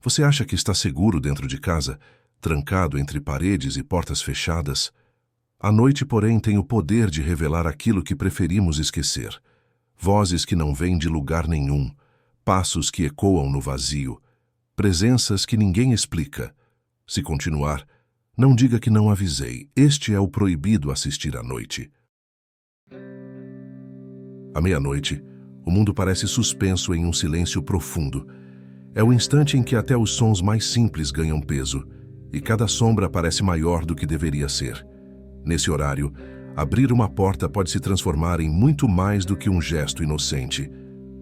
Você acha que está seguro dentro de casa, trancado entre paredes e portas fechadas? A noite, porém, tem o poder de revelar aquilo que preferimos esquecer. Vozes que não vêm de lugar nenhum, passos que ecoam no vazio, presenças que ninguém explica. Se continuar, não diga que não avisei. Este é o proibido assistir à noite. À meia-noite, o mundo parece suspenso em um silêncio profundo. É o instante em que até os sons mais simples ganham peso, e cada sombra parece maior do que deveria ser. Nesse horário, abrir uma porta pode se transformar em muito mais do que um gesto inocente.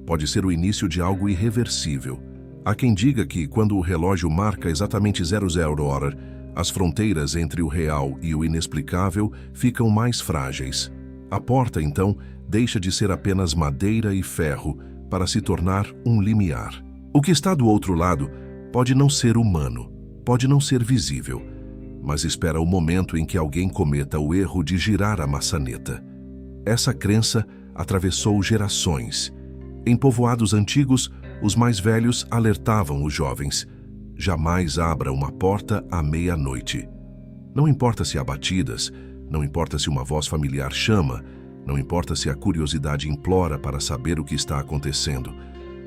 Pode ser o início de algo irreversível. Há quem diga que, quando o relógio marca exatamente 00 as fronteiras entre o real e o inexplicável ficam mais frágeis. A porta, então, deixa de ser apenas madeira e ferro para se tornar um limiar. O que está do outro lado pode não ser humano, pode não ser visível, mas espera o momento em que alguém cometa o erro de girar a maçaneta. Essa crença atravessou gerações. Em povoados antigos, os mais velhos alertavam os jovens: jamais abra uma porta à meia-noite. Não importa se há batidas, não importa se uma voz familiar chama, não importa se a curiosidade implora para saber o que está acontecendo.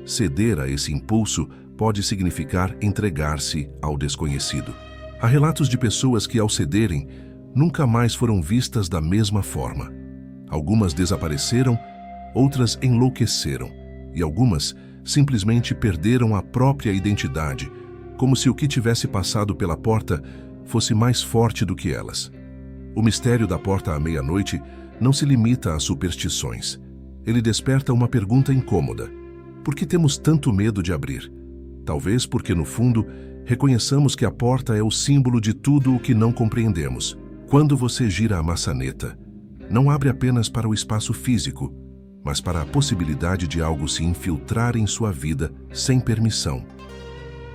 Ceder a esse impulso pode significar entregar-se ao desconhecido. Há relatos de pessoas que, ao cederem, nunca mais foram vistas da mesma forma. Algumas desapareceram, outras enlouqueceram, e algumas simplesmente perderam a própria identidade, como se o que tivesse passado pela porta fosse mais forte do que elas. O mistério da porta à meia-noite não se limita às superstições. Ele desperta uma pergunta incômoda: por que temos tanto medo de abrir? Talvez porque, no fundo, reconheçamos que a porta é o símbolo de tudo o que não compreendemos. Quando você gira a maçaneta, não abre apenas para o espaço físico, mas para a possibilidade de algo se infiltrar em sua vida sem permissão.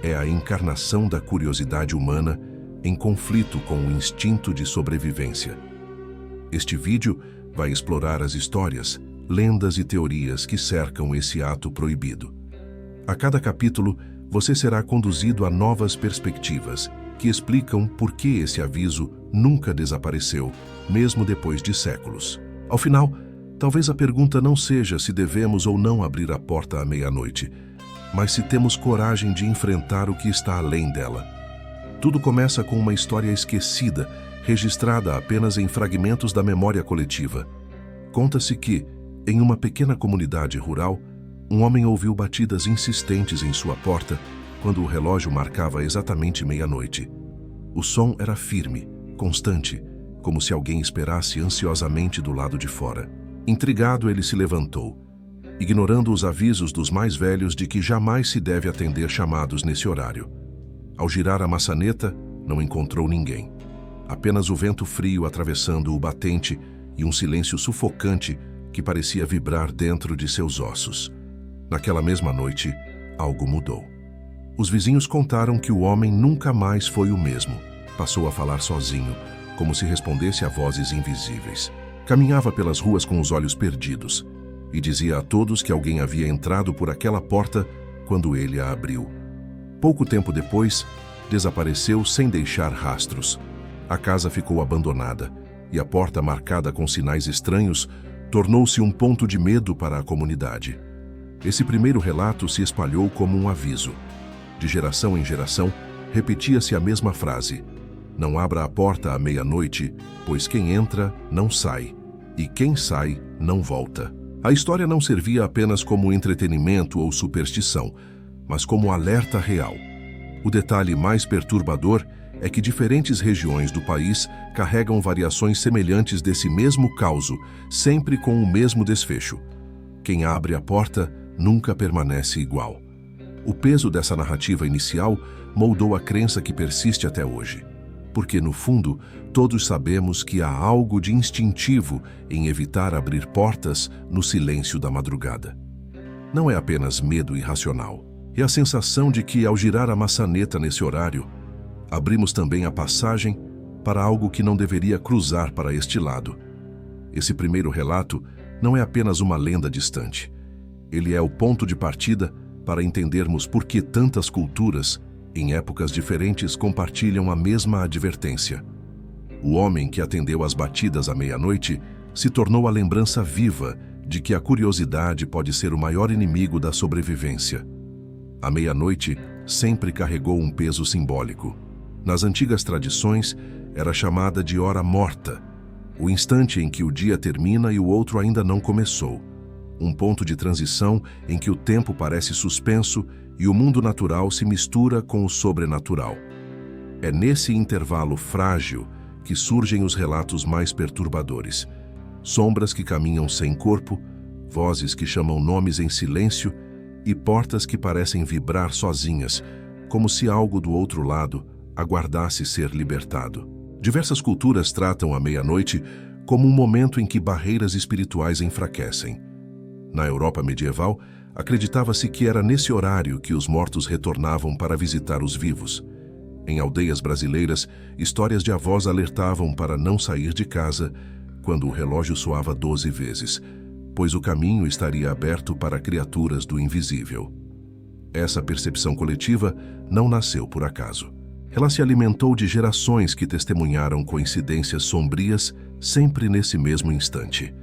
É a encarnação da curiosidade humana em conflito com o instinto de sobrevivência. Este vídeo vai explorar as histórias, lendas e teorias que cercam esse ato proibido. A cada capítulo, você será conduzido a novas perspectivas que explicam por que esse aviso nunca desapareceu, mesmo depois de séculos. Ao final, talvez a pergunta não seja se devemos ou não abrir a porta à meia-noite, mas se temos coragem de enfrentar o que está além dela. Tudo começa com uma história esquecida, registrada apenas em fragmentos da memória coletiva. Conta-se que, em uma pequena comunidade rural, um homem ouviu batidas insistentes em sua porta quando o relógio marcava exatamente meia-noite. O som era firme, constante, como se alguém esperasse ansiosamente do lado de fora. Intrigado, ele se levantou, ignorando os avisos dos mais velhos de que jamais se deve atender chamados nesse horário. Ao girar a maçaneta, não encontrou ninguém. Apenas o vento frio atravessando o batente e um silêncio sufocante que parecia vibrar dentro de seus ossos. Naquela mesma noite, algo mudou. Os vizinhos contaram que o homem nunca mais foi o mesmo. Passou a falar sozinho, como se respondesse a vozes invisíveis. Caminhava pelas ruas com os olhos perdidos e dizia a todos que alguém havia entrado por aquela porta quando ele a abriu. Pouco tempo depois, desapareceu sem deixar rastros. A casa ficou abandonada e a porta, marcada com sinais estranhos, tornou-se um ponto de medo para a comunidade. Esse primeiro relato se espalhou como um aviso. De geração em geração, repetia-se a mesma frase: não abra a porta à meia-noite, pois quem entra não sai, e quem sai não volta. A história não servia apenas como entretenimento ou superstição, mas como alerta real. O detalhe mais perturbador é que diferentes regiões do país carregam variações semelhantes desse mesmo causo, sempre com o mesmo desfecho. Quem abre a porta nunca permanece igual. O peso dessa narrativa inicial moldou a crença que persiste até hoje. Porque, no fundo, todos sabemos que há algo de instintivo em evitar abrir portas no silêncio da madrugada. Não é apenas medo irracional. É a sensação de que, ao girar a maçaneta nesse horário, abrimos também a passagem para algo que não deveria cruzar para este lado. Esse primeiro relato não é apenas uma lenda distante. Ele é o ponto de partida para entendermos por que tantas culturas, em épocas diferentes, compartilham a mesma advertência. O homem que atendeu às batidas à meia-noite se tornou a lembrança viva de que a curiosidade pode ser o maior inimigo da sobrevivência. A meia-noite sempre carregou um peso simbólico. Nas antigas tradições, era chamada de hora morta, o instante em que o dia termina e o outro ainda não começou. Um ponto de transição em que o tempo parece suspenso e o mundo natural se mistura com o sobrenatural. É nesse intervalo frágil que surgem os relatos mais perturbadores. Sombras que caminham sem corpo, vozes que chamam nomes em silêncio e portas que parecem vibrar sozinhas, como se algo do outro lado aguardasse ser libertado. Diversas culturas tratam a meia-noite como um momento em que barreiras espirituais enfraquecem. Na Europa medieval, acreditava-se que era nesse horário que os mortos retornavam para visitar os vivos. Em aldeias brasileiras, histórias de avós alertavam para não sair de casa quando o relógio soava 12 vezes, pois o caminho estaria aberto para criaturas do invisível. Essa percepção coletiva não nasceu por acaso. Ela se alimentou de gerações que testemunharam coincidências sombrias sempre nesse mesmo instante.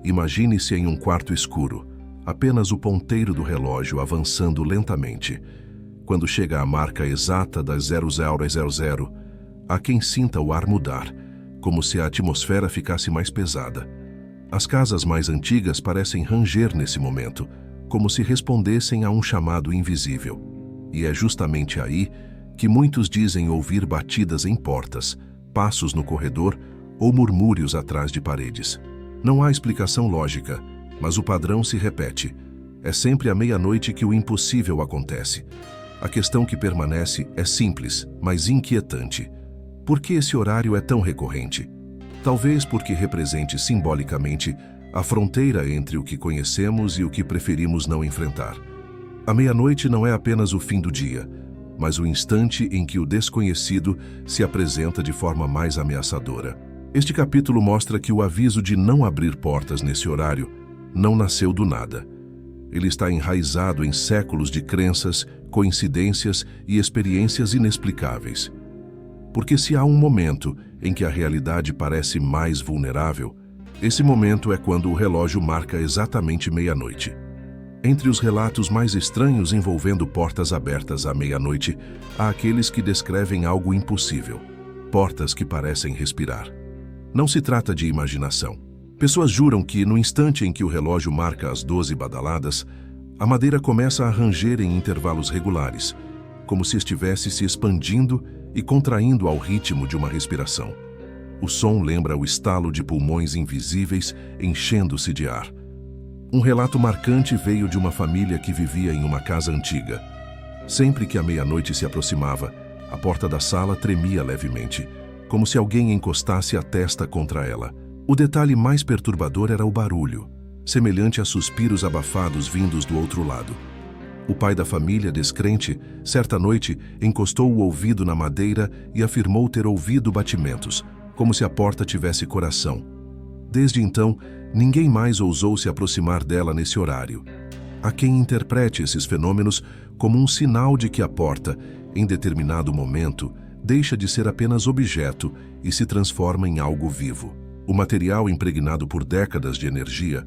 Imagine-se em um quarto escuro, apenas o ponteiro do relógio avançando lentamente. Quando chega à marca exata das 0000, há quem sinta o ar mudar, como se a atmosfera ficasse mais pesada. As casas mais antigas parecem ranger nesse momento, como se respondessem a um chamado invisível. E é justamente aí que muitos dizem ouvir batidas em portas, passos no corredor ou murmúrios atrás de paredes. Não há explicação lógica, mas o padrão se repete. É sempre à meia-noite que o impossível acontece. A questão que permanece é simples, mas inquietante. Por que esse horário é tão recorrente? Talvez porque represente simbolicamente a fronteira entre o que conhecemos e o que preferimos não enfrentar. A meia-noite não é apenas o fim do dia, mas o instante em que o desconhecido se apresenta de forma mais ameaçadora. Este capítulo mostra que o aviso de não abrir portas nesse horário não nasceu do nada. Ele está enraizado em séculos de crenças, coincidências e experiências inexplicáveis. Porque se há um momento em que a realidade parece mais vulnerável, esse momento é quando o relógio marca exatamente meia-noite. Entre os relatos mais estranhos envolvendo portas abertas à meia-noite, há aqueles que descrevem algo impossível, portas que parecem respirar. Não se trata de imaginação. Pessoas juram que, no instante em que o relógio marca as 12 badaladas, a madeira começa a ranger em intervalos regulares, como se estivesse se expandindo e contraindo ao ritmo de uma respiração. O som lembra o estalo de pulmões invisíveis enchendo-se de ar. Um relato marcante veio de uma família que vivia em uma casa antiga. Sempre que a meia-noite se aproximava, a porta da sala tremia levemente, como se alguém encostasse a testa contra ela. O detalhe mais perturbador era o barulho, semelhante a suspiros abafados vindos do outro lado. O pai da família, descrente, certa noite encostou o ouvido na madeira e afirmou ter ouvido batimentos, como se a porta tivesse coração. Desde então, ninguém mais ousou se aproximar dela nesse horário. Há quem interprete esses fenômenos como um sinal de que a porta, em determinado momento, deixa de ser apenas objeto e se transforma em algo vivo. O material impregnado por décadas de energia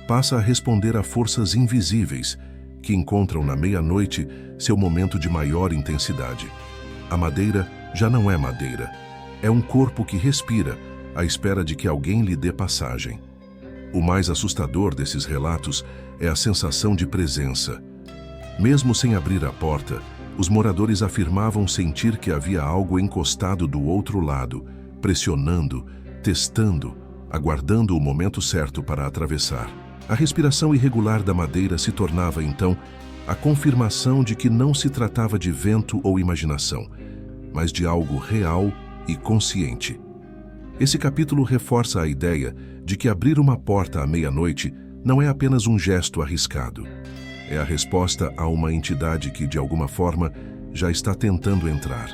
passa a responder a forças invisíveis que encontram na meia-noite seu momento de maior intensidade. A madeira já não é madeira. É um corpo que respira, à espera de que alguém lhe dê passagem. O mais assustador desses relatos é a sensação de presença. Mesmo sem abrir a porta, os moradores afirmavam sentir que havia algo encostado do outro lado, pressionando, testando, aguardando o momento certo para atravessar. A respiração irregular da madeira se tornava, então, a confirmação de que não se tratava de vento ou imaginação, mas de algo real e consciente. Esse capítulo reforça a ideia de que abrir uma porta à meia-noite não é apenas um gesto arriscado. É a resposta a uma entidade que, de alguma forma, já está tentando entrar.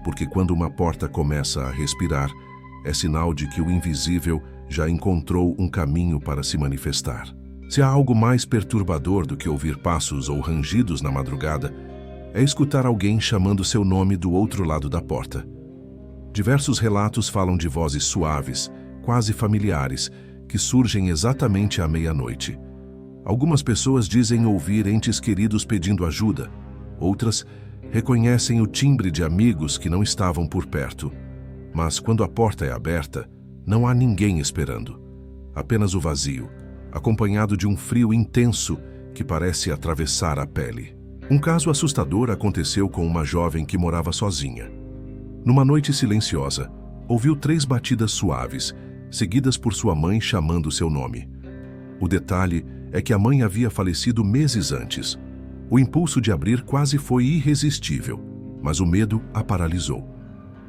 Porque quando uma porta começa a respirar, é sinal de que o invisível já encontrou um caminho para se manifestar. Se há algo mais perturbador do que ouvir passos ou rangidos na madrugada, é escutar alguém chamando seu nome do outro lado da porta. Diversos relatos falam de vozes suaves, quase familiares, que surgem exatamente à meia-noite. Algumas pessoas dizem ouvir entes queridos pedindo ajuda. Outras reconhecem o timbre de amigos que não estavam por perto. Mas quando a porta é aberta, não há ninguém esperando. Apenas o vazio, acompanhado de um frio intenso que parece atravessar a pele. Um caso assustador aconteceu com uma jovem que morava sozinha. Numa noite silenciosa, ouviu 3 batidas suaves, seguidas por sua mãe chamando seu nome. O detalhe é que a mãe havia falecido meses antes. O impulso de abrir quase foi irresistível, mas o medo a paralisou.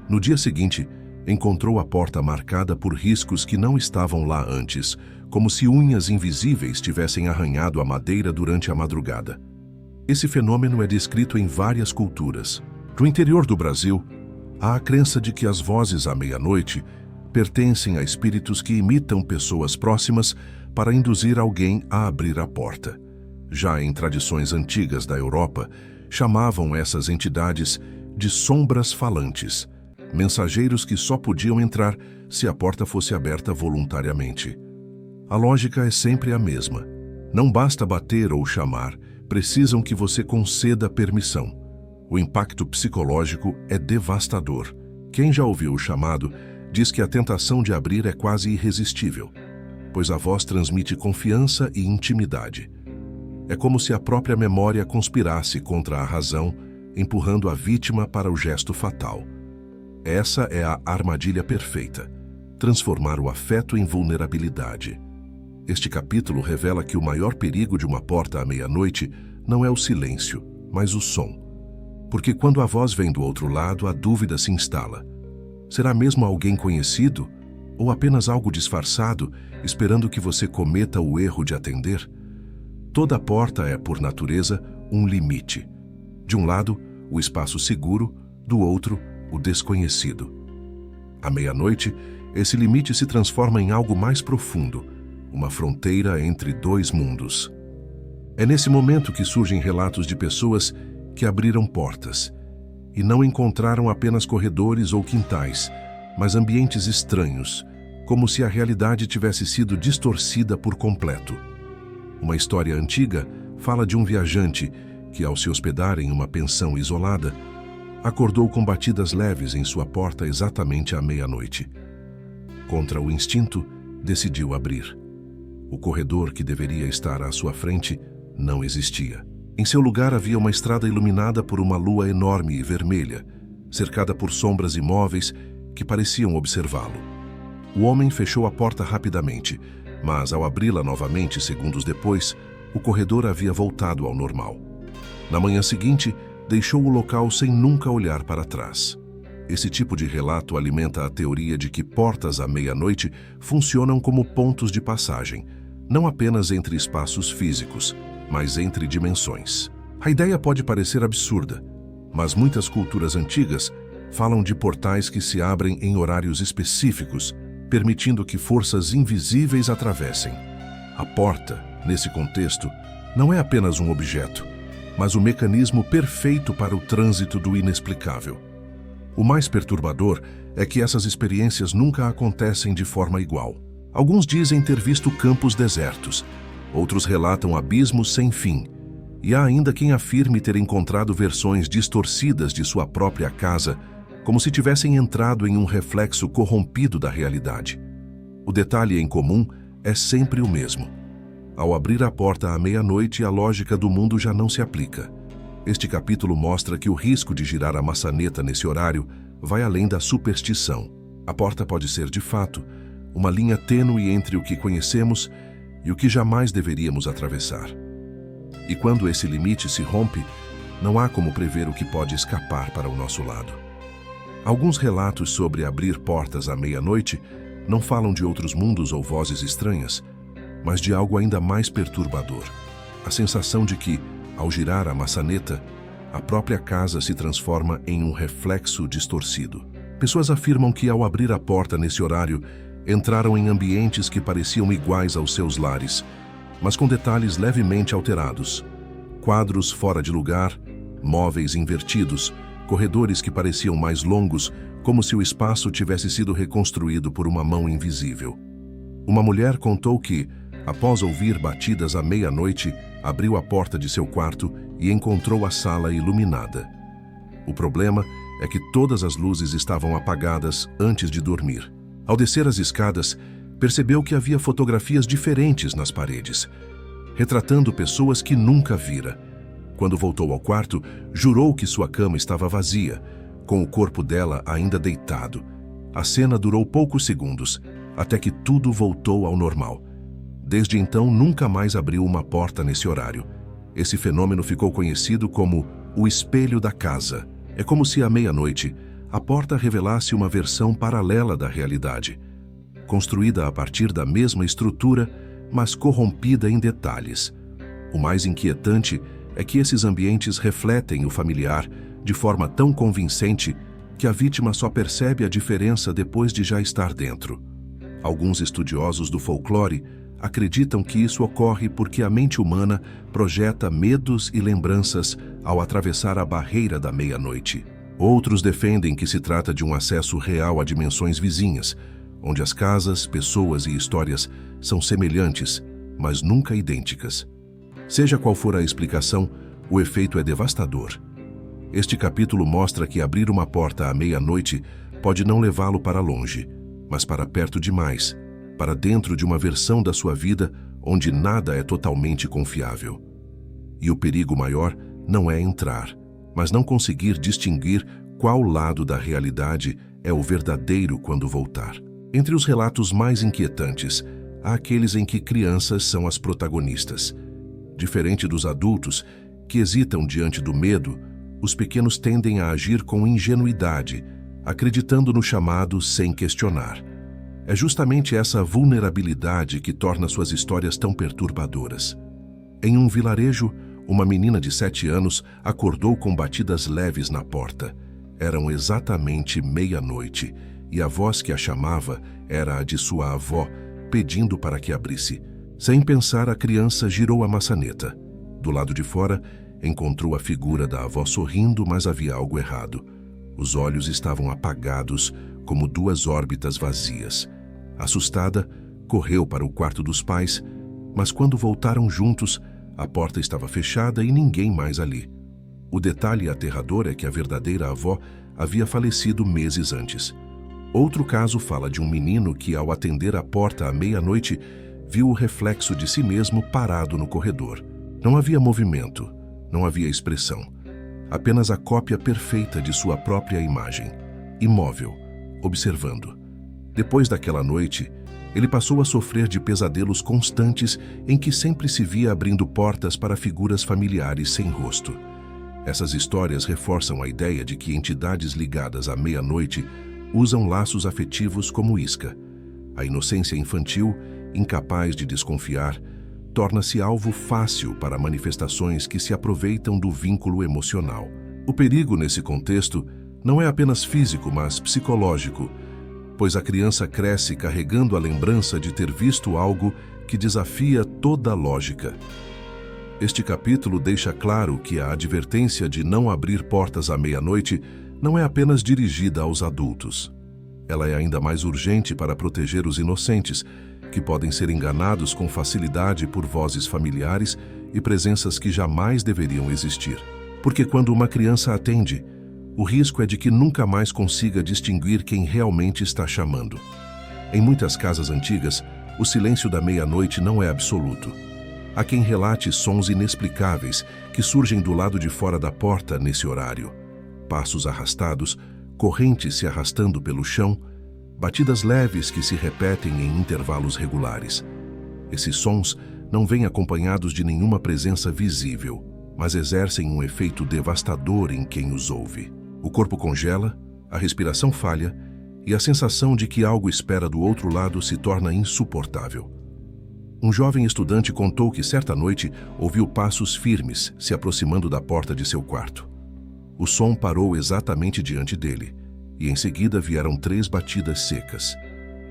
No dia seguinte, encontrou a porta marcada por riscos que não estavam lá antes, como se unhas invisíveis tivessem arranhado a madeira durante a madrugada. Esse fenômeno é descrito em várias culturas. No interior do Brasil, há a crença de que as vozes à meia-noite pertencem a espíritos que imitam pessoas próximas para induzir alguém a abrir a porta. Já em tradições antigas da Europa, chamavam essas entidades de sombras falantes, mensageiros que só podiam entrar se a porta fosse aberta voluntariamente. A lógica é sempre a mesma. Não basta bater ou chamar, precisam que você conceda permissão. O impacto psicológico é devastador. Quem já ouviu o chamado diz que a tentação de abrir é quase irresistível, pois a voz transmite confiança e intimidade. É como se a própria memória conspirasse contra a razão, empurrando a vítima para o gesto fatal. Essa é a armadilha perfeita: transformar o afeto em vulnerabilidade. Este capítulo revela que o maior perigo de uma porta à meia-noite não é o silêncio, mas o som. Porque quando a voz vem do outro lado, a dúvida se instala. Será mesmo alguém conhecido? Ou apenas algo disfarçado, esperando que você cometa o erro de atender? Toda porta é, por natureza, um limite. De um lado, o espaço seguro, do outro, o desconhecido. À meia-noite, esse limite se transforma em algo mais profundo, uma fronteira entre 2 mundos. É nesse momento que surgem relatos de pessoas que abriram portas e não encontraram apenas corredores ou quintais, mas ambientes estranhos, como se a realidade tivesse sido distorcida por completo. Uma história antiga fala de um viajante que, ao se hospedar em uma pensão isolada, acordou com batidas leves em sua porta exatamente à meia-noite. Contra o instinto, decidiu abrir. O corredor que deveria estar à sua frente não existia. Em seu lugar havia uma estrada iluminada por uma lua enorme e vermelha, cercada por sombras imóveis que pareciam observá-lo. O homem fechou a porta rapidamente, mas ao abri-la novamente segundos depois, o corredor havia voltado ao normal. Na manhã seguinte, deixou o local sem nunca olhar para trás. Esse tipo de relato alimenta a teoria de que portas à meia-noite funcionam como pontos de passagem, não apenas entre espaços físicos, mas entre dimensões. A ideia pode parecer absurda, mas muitas culturas antigas falam de portais que se abrem em horários específicos, permitindo que forças invisíveis atravessem. A porta, nesse contexto, não é apenas um objeto, mas o mecanismo perfeito para o trânsito do inexplicável. O mais perturbador é que essas experiências nunca acontecem de forma igual. Alguns dizem ter visto campos desertos, outros relatam abismos sem fim, e há ainda quem afirme ter encontrado versões distorcidas de sua própria casa, como se tivessem entrado em um reflexo corrompido da realidade. O detalhe em comum é sempre o mesmo. Ao abrir a porta à meia-noite, a lógica do mundo já não se aplica. Este capítulo mostra que o risco de girar a maçaneta nesse horário vai além da superstição. A porta pode ser, de fato, uma linha tênue entre o que conhecemos e o que jamais deveríamos atravessar. E quando esse limite se rompe, não há como prever o que pode escapar para o nosso lado. Alguns relatos sobre abrir portas à meia-noite não falam de outros mundos ou vozes estranhas, mas de algo ainda mais perturbador: a sensação de que, ao girar a maçaneta, a própria casa se transforma em um reflexo distorcido. Pessoas afirmam que, ao abrir a porta nesse horário, entraram em ambientes que pareciam iguais aos seus lares, mas com detalhes levemente alterados. Quadros fora de lugar, Móveis invertidos, corredores que pareciam mais longos, como se o espaço tivesse sido reconstruído por uma mão invisível. Uma mulher contou que, após ouvir batidas à meia-noite, abriu a porta de seu quarto e encontrou a sala iluminada. O problema é que todas as luzes estavam apagadas antes de dormir. Ao descer as escadas, percebeu que havia fotografias diferentes nas paredes, retratando pessoas que nunca vira. Quando voltou ao quarto, jurou que sua cama estava vazia, com o corpo dela ainda deitado. A cena durou poucos segundos, até que tudo voltou ao normal. Desde então, nunca mais abriu uma porta nesse horário. Esse fenômeno ficou conhecido como o espelho da casa. É como se à meia-noite, a porta revelasse uma versão paralela da realidade, construída a partir da mesma estrutura, mas corrompida em detalhes. O mais inquietante é que esses ambientes refletem o familiar de forma tão convincente que a vítima só percebe a diferença depois de já estar dentro. Alguns estudiosos do folclore acreditam que isso ocorre porque a mente humana projeta medos e lembranças ao atravessar a barreira da meia-noite. Outros defendem que se trata de um acesso real a dimensões vizinhas, onde as casas, pessoas e histórias são semelhantes, mas nunca idênticas. Seja qual for a explicação, o efeito é devastador. Este capítulo mostra que abrir uma porta à meia-noite pode não levá-lo para longe, mas para perto demais, para dentro de uma versão da sua vida onde nada é totalmente confiável. E o perigo maior não é entrar, mas não conseguir distinguir qual lado da realidade é o verdadeiro quando voltar. Entre os relatos mais inquietantes, há aqueles em que crianças são as protagonistas. Diferente dos adultos, que hesitam diante do medo, os pequenos tendem a agir com ingenuidade, acreditando no chamado sem questionar. É justamente essa vulnerabilidade que torna suas histórias tão perturbadoras. Em um vilarejo, uma menina de 7 anos acordou com batidas leves na porta. Eram exatamente meia-noite, e a voz que a chamava era a de sua avó, pedindo para que abrisse. Sem pensar, a criança girou a maçaneta. Do lado de fora, encontrou a figura da avó sorrindo, mas havia algo errado. Os olhos estavam apagados, como 2 órbitas vazias. Assustada, correu para o quarto dos pais, mas quando voltaram juntos, a porta estava fechada e ninguém mais ali. O detalhe aterrador é que a verdadeira avó havia falecido meses antes. Outro caso fala de um menino que, ao atender a porta à meia-noite, viu o reflexo de si mesmo parado no corredor. Não havia movimento, não havia expressão, apenas a cópia perfeita de sua própria imagem, imóvel, observando. Depois daquela noite, ele passou a sofrer de pesadelos constantes em que sempre se via abrindo portas para figuras familiares sem rosto. Essas histórias reforçam a ideia de que entidades ligadas à meia-noite usam laços afetivos como isca. A inocência infantil, incapaz de desconfiar, torna-se alvo fácil para manifestações que se aproveitam do vínculo emocional. O perigo nesse contexto não é apenas físico, mas psicológico, pois a criança cresce carregando a lembrança de ter visto algo que desafia toda a lógica. Este capítulo deixa claro que a advertência de não abrir portas à meia-noite não é apenas dirigida aos adultos. Ela é ainda mais urgente para proteger os inocentes, que podem ser enganados com facilidade por vozes familiares e presenças que jamais deveriam existir. Porque quando uma criança atende, o risco é de que nunca mais consiga distinguir quem realmente está chamando. Em muitas casas antigas, o silêncio da meia-noite não é absoluto. Há quem relate sons inexplicáveis que surgem do lado de fora da porta nesse horário. Passos arrastados, correntes se arrastando pelo chão, batidas leves que se repetem em intervalos regulares. Esses sons não vêm acompanhados de nenhuma presença visível, mas exercem um efeito devastador em quem os ouve. O corpo congela, a respiração falha e a sensação de que algo espera do outro lado se torna insuportável. Um jovem estudante contou que certa noite ouviu passos firmes se aproximando da porta de seu quarto. O som parou exatamente diante dele, e em seguida vieram 3 batidas secas.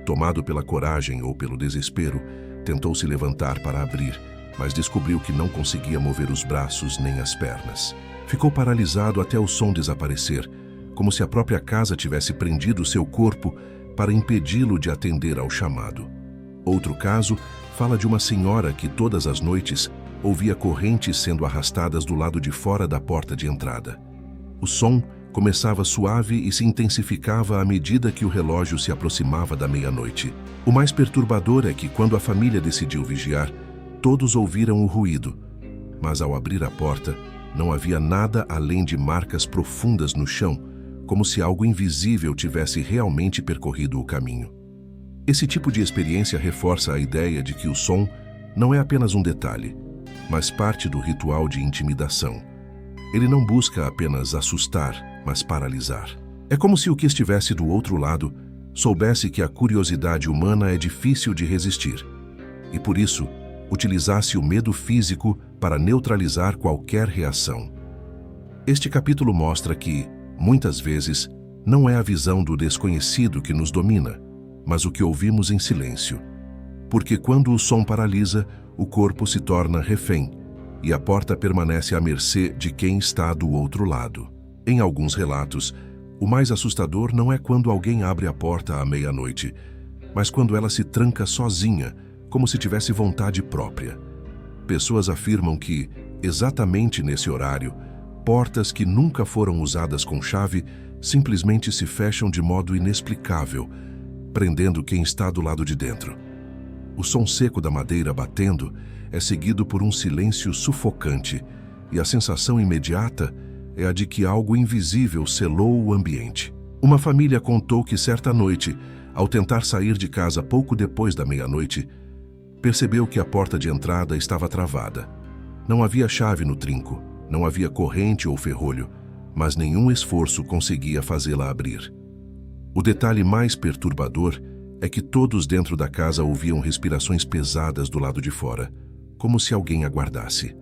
Tomado pela coragem ou pelo desespero, tentou se levantar para abrir, mas descobriu que não conseguia mover os braços nem as pernas. Ficou paralisado até o som desaparecer, como se a própria casa tivesse prendido seu corpo para impedi-lo de atender ao chamado. Outro caso fala de uma senhora que todas as noites ouvia correntes sendo arrastadas do lado de fora da porta de entrada. O som começava suave e se intensificava à medida que o relógio se aproximava da meia-noite. O mais perturbador é que, quando a família decidiu vigiar, todos ouviram o ruído, mas ao abrir a porta, não havia nada além de marcas profundas no chão, como se algo invisível tivesse realmente percorrido o caminho. Esse tipo de experiência reforça a ideia de que o som não é apenas um detalhe, mas parte do ritual de intimidação. Ele não busca apenas assustar, mas paralisar. É como se o que estivesse do outro lado soubesse que a curiosidade humana é difícil de resistir, e por isso utilizasse o medo físico para neutralizar qualquer reação. Este capítulo mostra que, muitas vezes, não é a visão do desconhecido que nos domina, mas o que ouvimos em silêncio. Porque quando o som paralisa, o corpo se torna refém e a porta permanece à mercê de quem está do outro lado. Em alguns relatos, o mais assustador não é quando alguém abre a porta à meia-noite, mas quando ela se tranca sozinha, como se tivesse vontade própria. Pessoas afirmam que, exatamente nesse horário, portas que nunca foram usadas com chave simplesmente se fecham de modo inexplicável, prendendo quem está do lado de dentro. O som seco da madeira batendo é seguido por um silêncio sufocante, e a sensação imediata é a de que algo invisível selou o ambiente. Uma família contou que certa noite, ao tentar sair de casa pouco depois da meia-noite, percebeu que a porta de entrada estava travada. Não havia chave no trinco, não havia corrente ou ferrolho, mas nenhum esforço conseguia fazê-la abrir. O detalhe mais perturbador é que todos dentro da casa ouviam respirações pesadas do lado de fora, como se alguém aguardasse.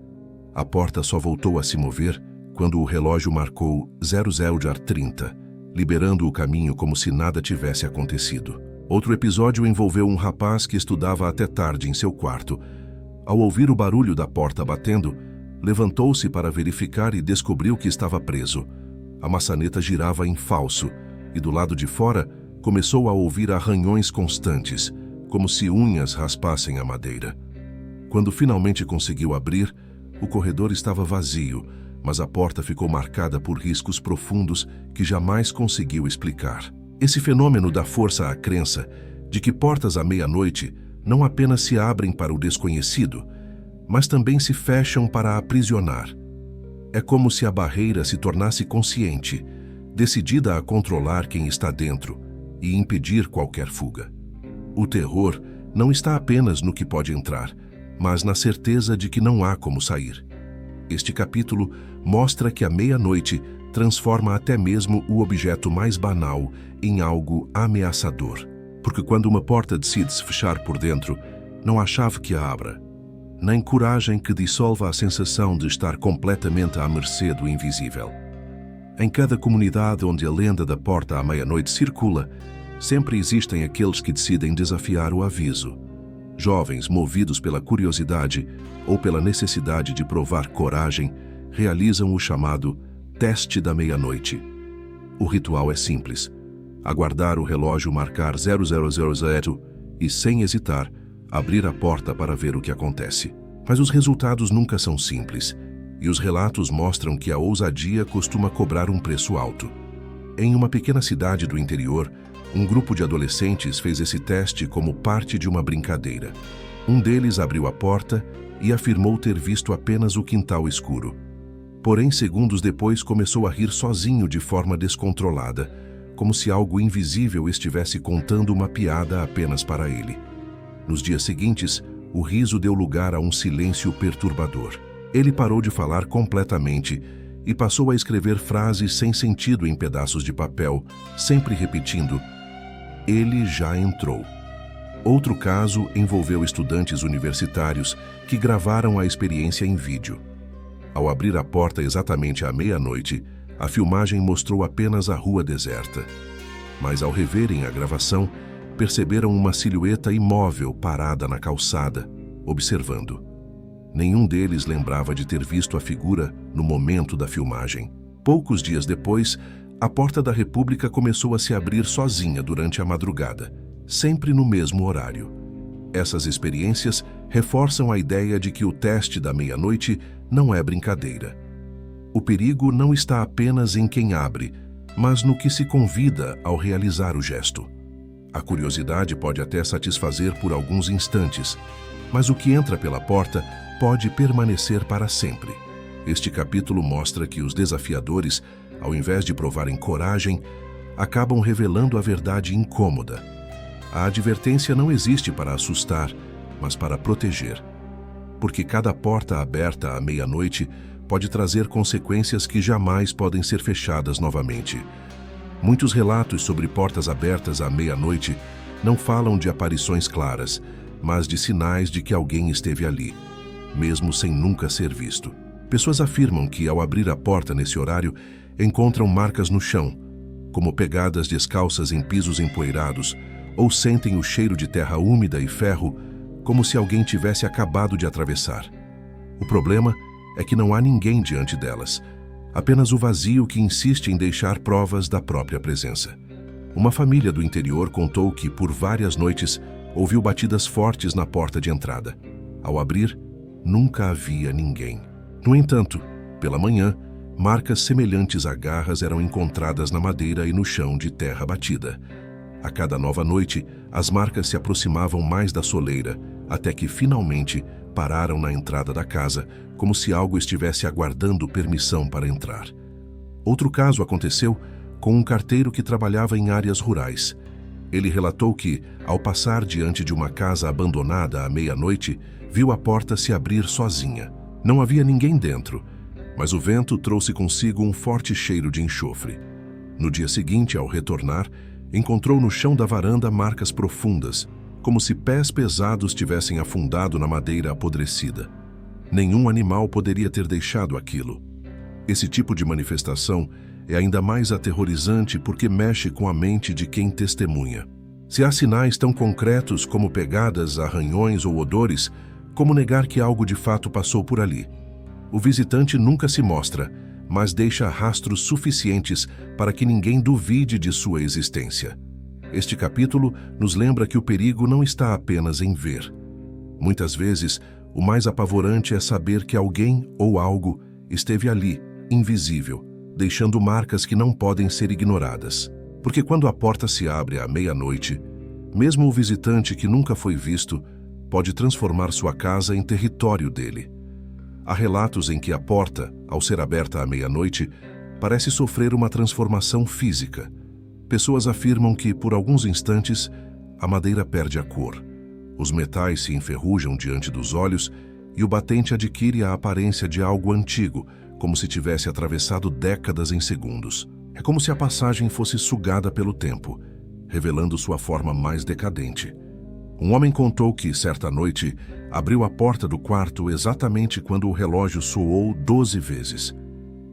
A porta só voltou a se mover quando o relógio marcou 00:30, liberando o caminho como se nada tivesse acontecido. Outro episódio envolveu um rapaz que estudava até tarde em seu quarto. Ao ouvir o barulho da porta batendo, levantou-se para verificar e descobriu que estava preso. A maçaneta girava em falso e do lado de fora começou a ouvir arranhões constantes, como se unhas raspassem a madeira. Quando finalmente conseguiu abrir, o corredor estava vazio, mas a porta ficou marcada por riscos profundos que jamais conseguiu explicar. Esse fenômeno dá força à crença de que portas à meia-noite não apenas se abrem para o desconhecido, mas também se fecham para aprisionar. É como se a barreira se tornasse consciente, decidida a controlar quem está dentro e impedir qualquer fuga. O terror não está apenas no que pode entrar, mas na certeza de que não há como sair. Este capítulo mostra que a meia-noite transforma até mesmo o objeto mais banal em algo ameaçador. Porque quando uma porta decide se fechar por dentro, não há chave que a abra, nem coragem que dissolva a sensação de estar completamente à mercê do invisível. Em cada comunidade onde a lenda da porta à meia-noite circula, sempre existem aqueles que decidem desafiar o aviso. Jovens, movidos pela curiosidade ou pela necessidade de provar coragem, realizam o chamado teste da meia-noite. O ritual é simples: aguardar o relógio marcar 0000 e, sem hesitar, abrir a porta para ver o que acontece. Mas os resultados nunca são simples, e os relatos mostram que a ousadia costuma cobrar um preço alto. Em uma pequena cidade do interior, um grupo de adolescentes fez esse teste como parte de uma brincadeira. Um deles abriu a porta e afirmou ter visto apenas o quintal escuro. Porém, segundos depois, começou a rir sozinho de forma descontrolada, como se algo invisível estivesse contando uma piada apenas para ele. Nos dias seguintes, o riso deu lugar a um silêncio perturbador. Ele parou de falar completamente e passou a escrever frases sem sentido em pedaços de papel, sempre repetindo: "Ele já entrou." Outro caso envolveu estudantes universitários que gravaram a experiência em vídeo. Ao abrir a porta exatamente à meia-noite, a filmagem mostrou apenas a rua deserta. Mas ao reverem a gravação, perceberam uma silhueta imóvel parada na calçada, observando. Nenhum deles lembrava de ter visto a figura no momento da filmagem. Poucos dias depois, a porta da República começou a se abrir sozinha durante a madrugada, sempre no mesmo horário. Essas experiências reforçam a ideia de que o teste da meia-noite não é brincadeira. O perigo não está apenas em quem abre, mas no que se convida ao realizar o gesto. A curiosidade pode até satisfazer por alguns instantes, mas o que entra pela porta pode permanecer para sempre. Este capítulo mostra que os desafiadores, ao invés de provarem coragem, acabam revelando a verdade incômoda. A advertência não existe para assustar, mas para proteger. Porque cada porta aberta à meia-noite pode trazer consequências que jamais podem ser fechadas novamente. Muitos relatos sobre portas abertas à meia-noite não falam de aparições claras, mas de sinais de que alguém esteve ali, mesmo sem nunca ser visto. Pessoas afirmam que, ao abrir a porta nesse horário, encontram marcas no chão, como pegadas descalças em pisos empoeirados, ou sentem o cheiro de terra úmida e ferro, como se alguém tivesse acabado de atravessar. O problema é que não há ninguém diante delas, apenas o vazio que insiste em deixar provas da própria presença. Uma família do interior contou que, por várias noites, ouviu batidas fortes na porta de entrada. Ao abrir, nunca havia ninguém. No entanto, pela manhã, marcas semelhantes a garras eram encontradas na madeira e no chão de terra batida. A cada nova noite, as marcas se aproximavam mais da soleira, até que finalmente pararam na entrada da casa, como se algo estivesse aguardando permissão para entrar. Outro caso aconteceu com um carteiro que trabalhava em áreas rurais. Ele relatou que, ao passar diante de uma casa abandonada à meia-noite, viu a porta se abrir sozinha. Não havia ninguém dentro, mas o vento trouxe consigo um forte cheiro de enxofre. No dia seguinte, ao retornar, encontrou no chão da varanda marcas profundas, como se pés pesados tivessem afundado na madeira apodrecida. Nenhum animal poderia ter deixado aquilo. Esse tipo de manifestação é ainda mais aterrorizante porque mexe com a mente de quem testemunha. Se há sinais tão concretos como pegadas, arranhões ou odores, como negar que algo de fato passou por ali? O visitante nunca se mostra, mas deixa rastros suficientes para que ninguém duvide de sua existência. Este capítulo nos lembra que o perigo não está apenas em ver. Muitas vezes, o mais apavorante é saber que alguém ou algo esteve ali, invisível, deixando marcas que não podem ser ignoradas. Porque quando a porta se abre à meia-noite, mesmo o visitante que nunca foi visto pode transformar sua casa em território dele. Há relatos em que a porta, ao ser aberta à meia-noite, parece sofrer uma transformação física. Pessoas afirmam que, por alguns instantes, a madeira perde a cor. Os metais se enferrujam diante dos olhos e o batente adquire a aparência de algo antigo, como se tivesse atravessado décadas em segundos. É como se a passagem fosse sugada pelo tempo, revelando sua forma mais decadente. Um homem contou que, certa noite, abriu a porta do quarto exatamente quando o relógio soou 12 vezes.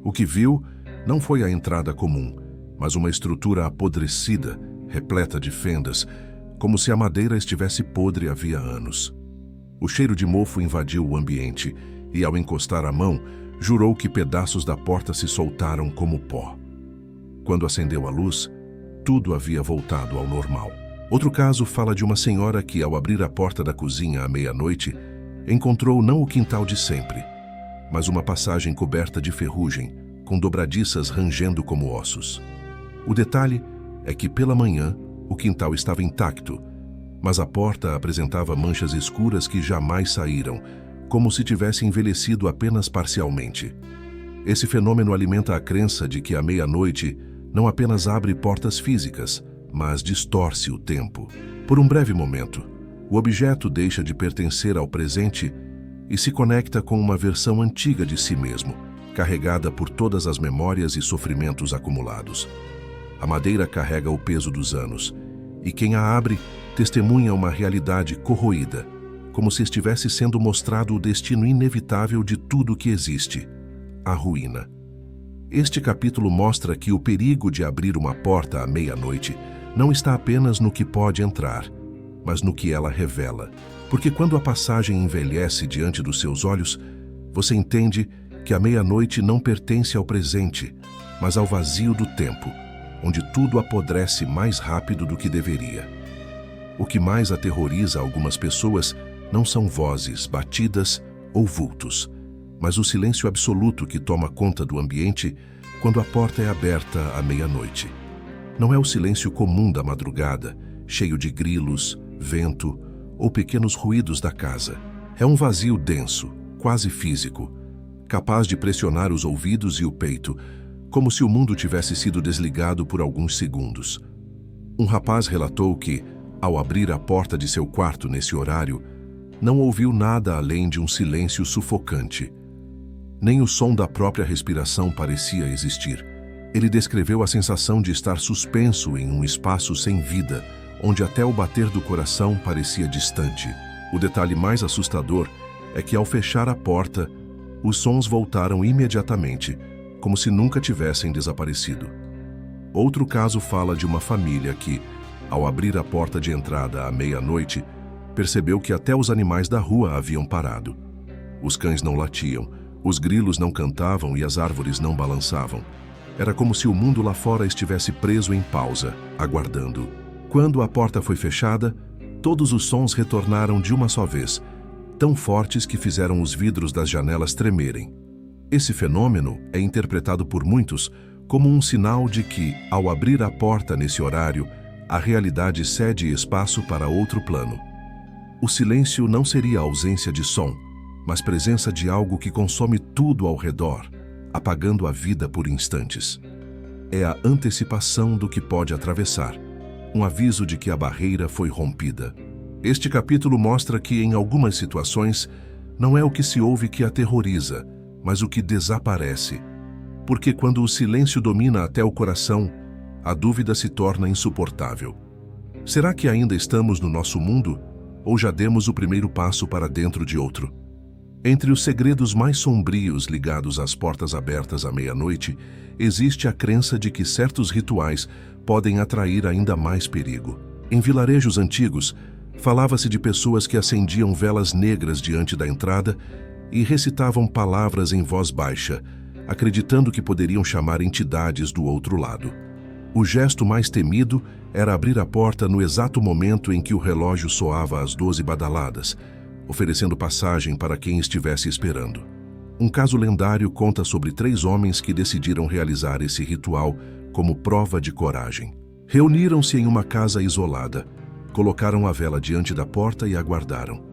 O que viu não foi a entrada comum, mas uma estrutura apodrecida, repleta de fendas, como se a madeira estivesse podre havia anos. O cheiro de mofo invadiu o ambiente e, ao encostar a mão, jurou que pedaços da porta se soltaram como pó. Quando acendeu a luz, tudo havia voltado ao normal. Outro caso fala de uma senhora que, ao abrir a porta da cozinha à meia-noite, encontrou não o quintal de sempre, mas uma passagem coberta de ferrugem, com dobradiças rangendo como ossos. O detalhe é que, pela manhã, o quintal estava intacto, mas a porta apresentava manchas escuras que jamais saíram, como se tivesse envelhecido apenas parcialmente. Esse fenômeno alimenta a crença de que a meia-noite não apenas abre portas físicas, mas distorce o tempo. Por um breve momento, o objeto deixa de pertencer ao presente e se conecta com uma versão antiga de si mesmo, carregada por todas as memórias e sofrimentos acumulados. A madeira carrega o peso dos anos, e quem a abre testemunha uma realidade corroída, como se estivesse sendo mostrado o destino inevitável de tudo que existe, a ruína. Este capítulo mostra que o perigo de abrir uma porta à meia-noite não está apenas no que pode entrar, mas no que ela revela. Porque quando a passagem envelhece diante dos seus olhos, você entende que a meia-noite não pertence ao presente, mas ao vazio do tempo, onde tudo apodrece mais rápido do que deveria. O que mais aterroriza algumas pessoas não são vozes, batidas ou vultos, mas o silêncio absoluto que toma conta do ambiente quando a porta é aberta à meia-noite. Não é o silêncio comum da madrugada, cheio de grilos, vento ou pequenos ruídos da casa. É um vazio denso, quase físico, capaz de pressionar os ouvidos e o peito, como se o mundo tivesse sido desligado por alguns segundos. Um rapaz relatou que, ao abrir a porta de seu quarto nesse horário, não ouviu nada além de um silêncio sufocante. Nem o som da própria respiração parecia existir. Ele descreveu a sensação de estar suspenso em um espaço sem vida, onde até o bater do coração parecia distante. O detalhe mais assustador é que, ao fechar a porta, os sons voltaram imediatamente, como se nunca tivessem desaparecido. Outro caso fala de uma família que, ao abrir a porta de entrada à meia-noite, percebeu que até os animais da rua haviam parado. Os cães não latiam, os grilos não cantavam e as árvores não balançavam. Era como se o mundo lá fora estivesse preso em pausa, aguardando. Quando a porta foi fechada, todos os sons retornaram de uma só vez, tão fortes que fizeram os vidros das janelas tremerem. Esse fenômeno é interpretado por muitos como um sinal de que, ao abrir a porta nesse horário, a realidade cede espaço para outro plano. O silêncio não seria a ausência de som, mas presença de algo que consome tudo ao redor, apagando a vida por instantes. É a antecipação do que pode atravessar, um aviso de que a barreira foi rompida. Este capítulo mostra que, em algumas situações, não é o que se ouve que aterroriza, mas o que desaparece. Porque quando o silêncio domina até o coração, a dúvida se torna insuportável. Será que ainda estamos no nosso mundo, ou já demos o primeiro passo para dentro de outro? Entre os segredos mais sombrios ligados às portas abertas à meia-noite, existe a crença de que certos rituais podem atrair ainda mais perigo. Em vilarejos antigos, falava-se de pessoas que acendiam velas negras diante da entrada e recitavam palavras em voz baixa, acreditando que poderiam chamar entidades do outro lado. O gesto mais temido era abrir a porta no exato momento em que o relógio soava às 12 badaladas, oferecendo passagem para quem estivesse esperando. Um caso lendário conta sobre 3 homens que decidiram realizar esse ritual como prova de coragem. Reuniram-se em uma casa isolada, colocaram a vela diante da porta e aguardaram.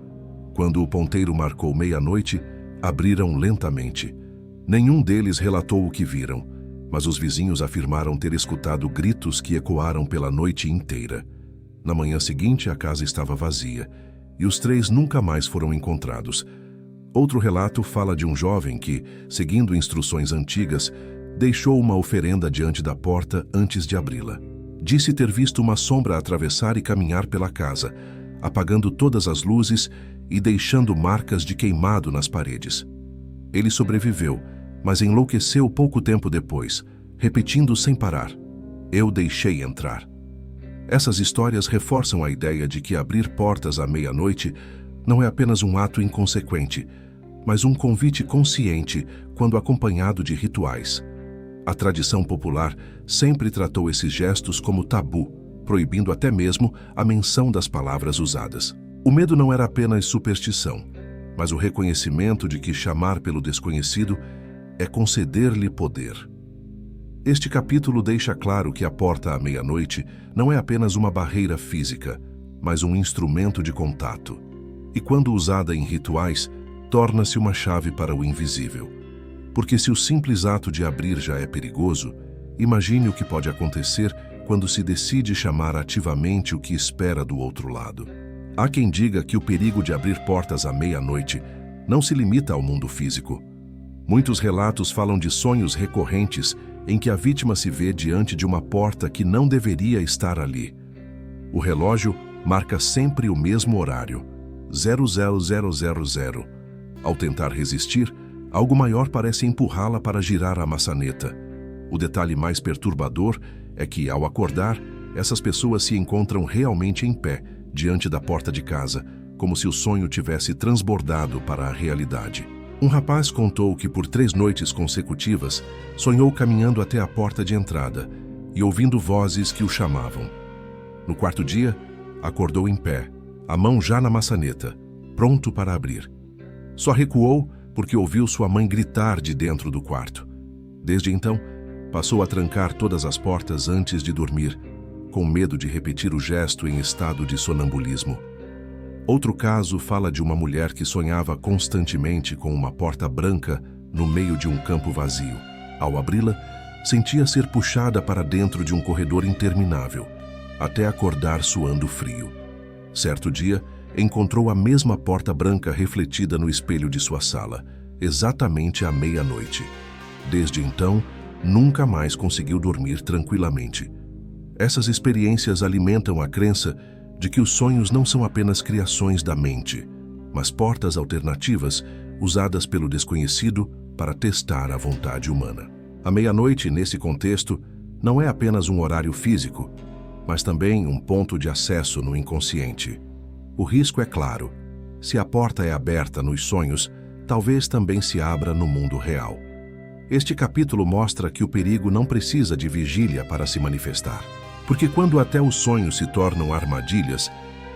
Quando o ponteiro marcou meia-noite, abriram lentamente. Nenhum deles relatou o que viram, mas os vizinhos afirmaram ter escutado gritos que ecoaram pela noite inteira. Na manhã seguinte, a casa estava vazia, e os 3 nunca mais foram encontrados. Outro relato fala de um jovem que, seguindo instruções antigas, deixou uma oferenda diante da porta antes de abri-la. Disse ter visto uma sombra atravessar e caminhar pela casa, apagando todas as luzes e deixando marcas de queimado nas paredes. Ele sobreviveu, mas enlouqueceu pouco tempo depois, repetindo sem parar: "Eu deixei entrar." Essas histórias reforçam a ideia de que abrir portas à meia-noite não é apenas um ato inconsequente, mas um convite consciente quando acompanhado de rituais. A tradição popular sempre tratou esses gestos como tabu, proibindo até mesmo a menção das palavras usadas. O medo não era apenas superstição, mas o reconhecimento de que chamar pelo desconhecido é conceder-lhe poder. Este capítulo deixa claro que a porta à meia-noite não é apenas uma barreira física, mas um instrumento de contato. E quando usada em rituais, torna-se uma chave para o invisível. Porque se o simples ato de abrir já é perigoso, imagine o que pode acontecer quando se decide chamar ativamente o que espera do outro lado. Há quem diga que o perigo de abrir portas à meia-noite não se limita ao mundo físico. Muitos relatos falam de sonhos recorrentes em que a vítima se vê diante de uma porta que não deveria estar ali. O relógio marca sempre o mesmo horário, 00000. Ao tentar resistir, algo maior parece empurrá-la para girar a maçaneta. O detalhe mais perturbador é que, ao acordar, essas pessoas se encontram realmente em pé, diante da porta de casa, como se o sonho tivesse transbordado para a realidade. Um rapaz contou que por 3 noites consecutivas sonhou caminhando até a porta de entrada e ouvindo vozes que o chamavam. No 4º dia, acordou em pé, a mão já na maçaneta, pronto para abrir. Só recuou porque ouviu sua mãe gritar de dentro do quarto. Desde então, passou a trancar todas as portas antes de dormir, com medo de repetir o gesto em estado de sonambulismo. Outro caso fala de uma mulher que sonhava constantemente com uma porta branca no meio de um campo vazio. Ao abri-la, sentia ser puxada para dentro de um corredor interminável, até acordar suando frio. Certo dia, encontrou a mesma porta branca refletida no espelho de sua sala, exatamente à meia-noite. Desde então, nunca mais conseguiu dormir tranquilamente. Essas experiências alimentam a crença de que os sonhos não são apenas criações da mente, mas portas alternativas usadas pelo desconhecido para testar a vontade humana. A meia-noite, nesse contexto, não é apenas um horário físico, mas também um ponto de acesso no inconsciente. O risco é claro. Se a porta é aberta nos sonhos, talvez também se abra no mundo real. Este capítulo mostra que o perigo não precisa de vigília para se manifestar. Porque quando até os sonhos se tornam armadilhas,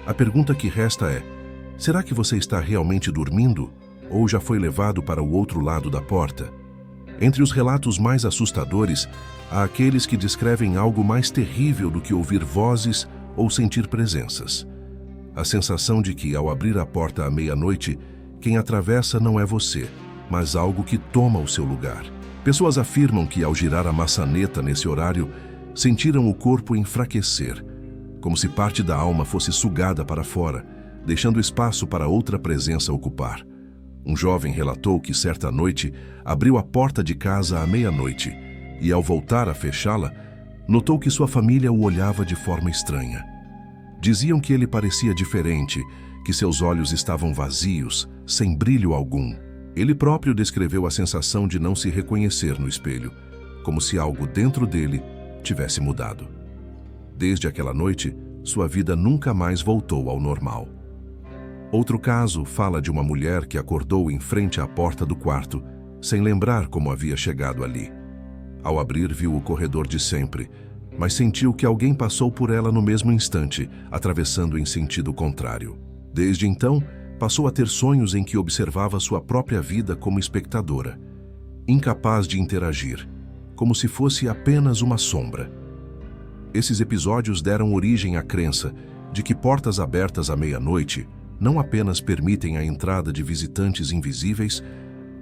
a pergunta que resta é: será que você está realmente dormindo ou já foi levado para o outro lado da porta? Entre os relatos mais assustadores, há aqueles que descrevem algo mais terrível do que ouvir vozes ou sentir presenças. A sensação de que, ao abrir a porta à meia-noite, quem atravessa não é você, mas algo que toma o seu lugar. Pessoas afirmam que, ao girar a maçaneta nesse horário, sentiram o corpo enfraquecer, como se parte da alma fosse sugada para fora, deixando espaço para outra presença ocupar. Um jovem relatou que, certa noite, abriu a porta de casa à meia-noite e, ao voltar a fechá-la, notou que sua família o olhava de forma estranha. Diziam que ele parecia diferente, que seus olhos estavam vazios, sem brilho algum. Ele próprio descreveu a sensação de não se reconhecer no espelho, como se algo dentro dele tivesse mudado. Desde aquela noite, sua vida nunca mais voltou ao normal. Outro caso fala de uma mulher que acordou em frente à porta do quarto, sem lembrar como havia chegado ali. Ao abrir, viu o corredor de sempre, mas sentiu que alguém passou por ela no mesmo instante, atravessando em sentido contrário. Desde então, passou a ter sonhos em que observava sua própria vida como espectadora, incapaz de interagir, como se fosse apenas uma sombra. Esses episódios deram origem à crença de que portas abertas à meia-noite não apenas permitem a entrada de visitantes invisíveis,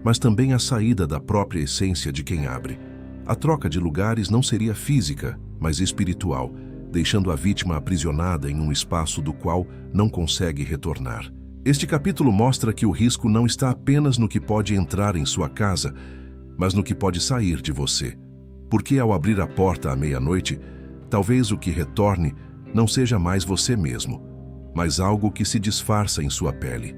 mas também a saída da própria essência de quem abre. A troca de lugares não seria física, mas espiritual, deixando a vítima aprisionada em um espaço do qual não consegue retornar. Este capítulo mostra que o risco não está apenas no que pode entrar em sua casa, mas no que pode sair de você. Porque ao abrir a porta à meia-noite, talvez o que retorne não seja mais você mesmo, mas algo que se disfarça em sua pele.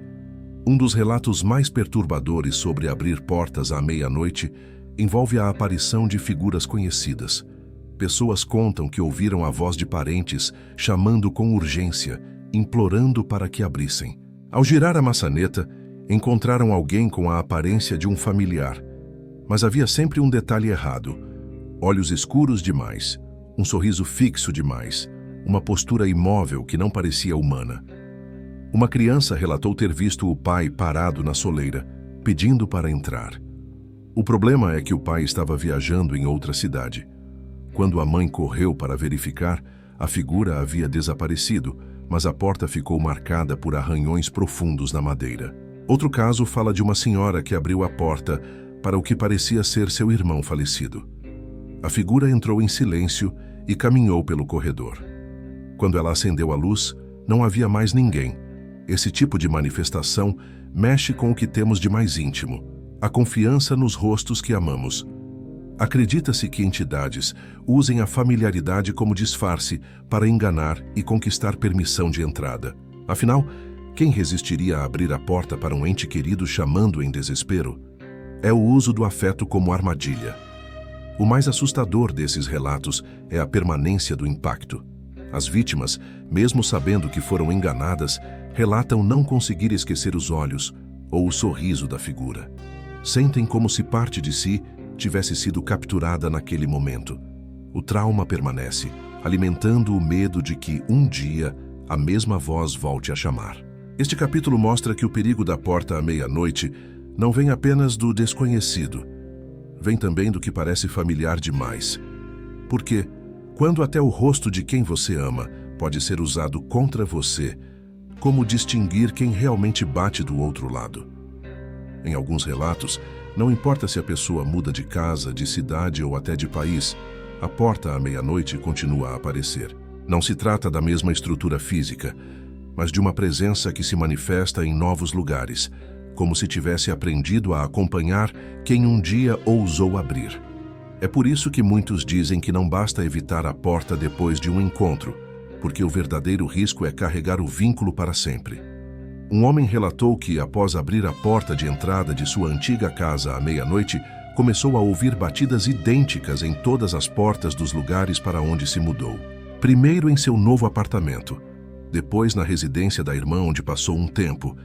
Um dos relatos mais perturbadores sobre abrir portas à meia-noite envolve a aparição de figuras conhecidas. Pessoas contam que ouviram a voz de parentes chamando com urgência, implorando para que abrissem. Ao girar a maçaneta, encontraram alguém com a aparência de um familiar, mas havia sempre um detalhe errado: olhos escuros demais, um sorriso fixo demais, uma postura imóvel que não parecia humana. Uma criança relatou ter visto o pai parado na soleira, pedindo para entrar. O problema é que o pai estava viajando em outra cidade. Quando a mãe correu para verificar, a figura havia desaparecido, mas a porta ficou marcada por arranhões profundos na madeira. Outro caso fala de uma senhora que abriu a porta para o que parecia ser seu irmão falecido. A figura entrou em silêncio e caminhou pelo corredor. Quando ela acendeu a luz, não havia mais ninguém. Esse tipo de manifestação mexe com o que temos de mais íntimo, a confiança nos rostos que amamos. Acredita-se que entidades usem a familiaridade como disfarce para enganar e conquistar permissão de entrada. Afinal, quem resistiria a abrir a porta para um ente querido chamando em desespero? É o uso do afeto como armadilha. O mais assustador desses relatos é a permanência do impacto. As vítimas, mesmo sabendo que foram enganadas, relatam não conseguir esquecer os olhos ou o sorriso da figura. Sentem como se parte de si tivesse sido capturada naquele momento. O trauma permanece, alimentando o medo de que, um dia, a mesma voz volte a chamar. Este capítulo mostra que o perigo da porta à meia-noite não vem apenas do desconhecido, vem também do que parece familiar demais. Porque, quando até o rosto de quem você ama pode ser usado contra você, como distinguir quem realmente bate do outro lado? Em alguns relatos, não importa se a pessoa muda de casa, de cidade ou até de país, a porta à meia-noite continua a aparecer. Não se trata da mesma estrutura física, mas de uma presença que se manifesta em novos lugares, como se tivesse aprendido a acompanhar quem um dia ousou abrir. É por isso que muitos dizem que não basta evitar a porta depois de um encontro, porque o verdadeiro risco é carregar o vínculo para sempre. Um homem relatou que, após abrir a porta de entrada de sua antiga casa à meia-noite, começou a ouvir batidas idênticas em todas as portas dos lugares para onde se mudou. Primeiro em seu novo apartamento, depois na residência da irmã onde passou um tempo,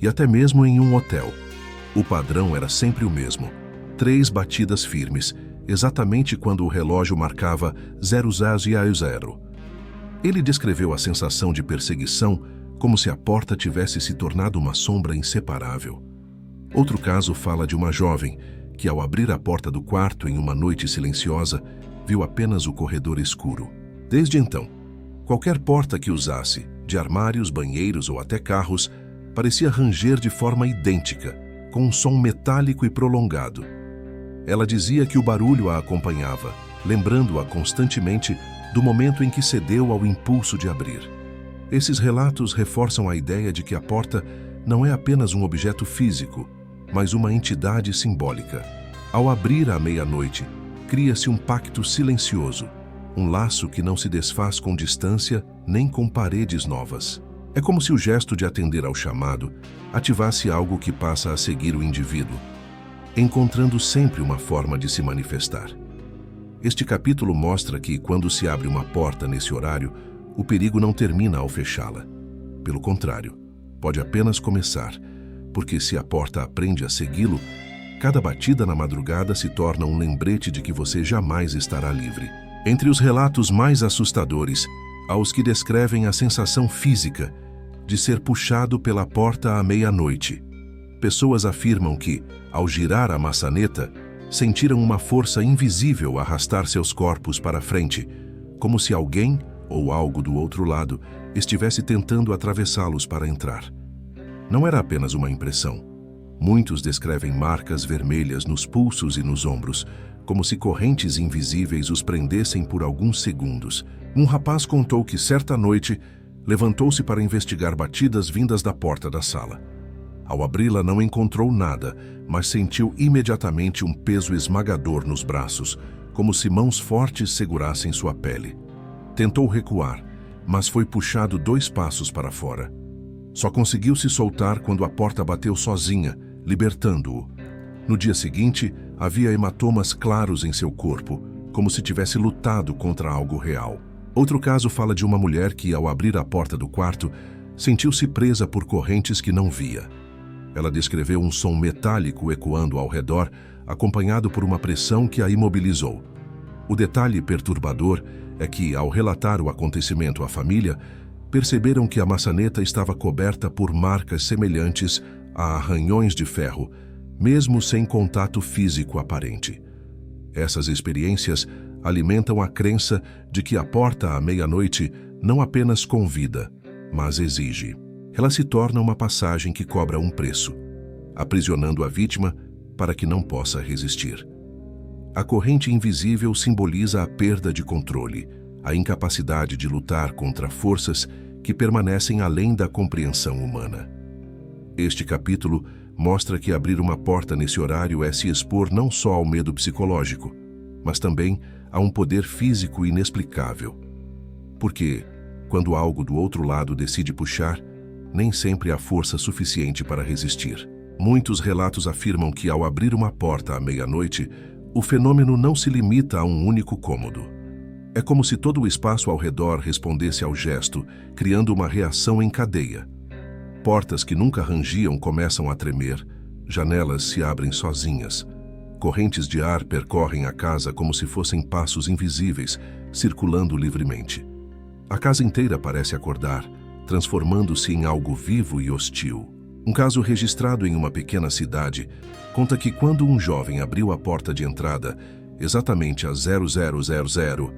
e até mesmo em um hotel. O padrão era sempre o mesmo: 3 batidas firmes, exatamente quando o relógio marcava 0000. Ele descreveu a sensação de perseguição como se a porta tivesse se tornado uma sombra inseparável. Outro caso fala de uma jovem que, ao abrir a porta do quarto em uma noite silenciosa, viu apenas o corredor escuro. Desde então, qualquer porta que usasse, de armários, banheiros ou até carros, parecia ranger de forma idêntica, com um som metálico e prolongado. Ela dizia que o barulho a acompanhava, lembrando-a constantemente do momento em que cedeu ao impulso de abrir. Esses relatos reforçam a ideia de que a porta não é apenas um objeto físico, mas uma entidade simbólica. Ao abrir à meia-noite, cria-se um pacto silencioso, um laço que não se desfaz com distância nem com paredes novas. É como se o gesto de atender ao chamado ativasse algo que passa a seguir o indivíduo, encontrando sempre uma forma de se manifestar. Este capítulo mostra que, quando se abre uma porta nesse horário, o perigo não termina ao fechá-la. Pelo contrário, pode apenas começar, porque se a porta aprende a segui-lo, cada batida na madrugada se torna um lembrete de que você jamais estará livre. Entre os relatos mais assustadores, há os que descrevem a sensação física de ser puxado pela porta à meia-noite. Pessoas afirmam que, ao girar a maçaneta, sentiram uma força invisível arrastar seus corpos para frente, como se alguém ou algo do outro lado estivesse tentando atravessá-los para entrar. Não era apenas uma impressão. Muitos descrevem marcas vermelhas nos pulsos e nos ombros, como se correntes invisíveis os prendessem por alguns segundos. Um rapaz contou que, certa noite, levantou-se para investigar batidas vindas da porta da sala. Ao abri-la, não encontrou nada, mas sentiu imediatamente um peso esmagador nos braços, como se mãos fortes segurassem sua pele. Tentou recuar, mas foi puxado 2 passos para fora. Só conseguiu se soltar quando a porta bateu sozinha, libertando-o. No dia seguinte, havia hematomas claros em seu corpo, como se tivesse lutado contra algo real. Outro caso fala de uma mulher que, ao abrir a porta do quarto, sentiu-se presa por correntes que não via. Ela descreveu um som metálico ecoando ao redor, acompanhado por uma pressão que a imobilizou. O detalhe perturbador é que, ao relatar o acontecimento à família, perceberam que a maçaneta estava coberta por marcas semelhantes a arranhões de ferro, mesmo sem contato físico aparente. Essas experiências alimentam a crença de que a porta à meia-noite não apenas convida, mas exige. Ela se torna uma passagem que cobra um preço, aprisionando a vítima para que não possa resistir. A corrente invisível simboliza a perda de controle, a incapacidade de lutar contra forças que permanecem além da compreensão humana. Este capítulo mostra que abrir uma porta nesse horário é se expor não só ao medo psicológico, mas também a um poder físico inexplicável. Porque, quando algo do outro lado decide puxar, nem sempre há força suficiente para resistir. Muitos relatos afirmam que, ao abrir uma porta à meia-noite, o fenômeno não se limita a um único cômodo. É como se todo o espaço ao redor respondesse ao gesto, criando uma reação em cadeia. Portas que nunca rangiam começam a tremer, janelas se abrem sozinhas. Correntes de ar percorrem a casa como se fossem passos invisíveis, circulando livremente. A casa inteira parece acordar, transformando-se em algo vivo e hostil. Um caso registrado em uma pequena cidade conta que quando um jovem abriu a porta de entrada, exatamente às 0000,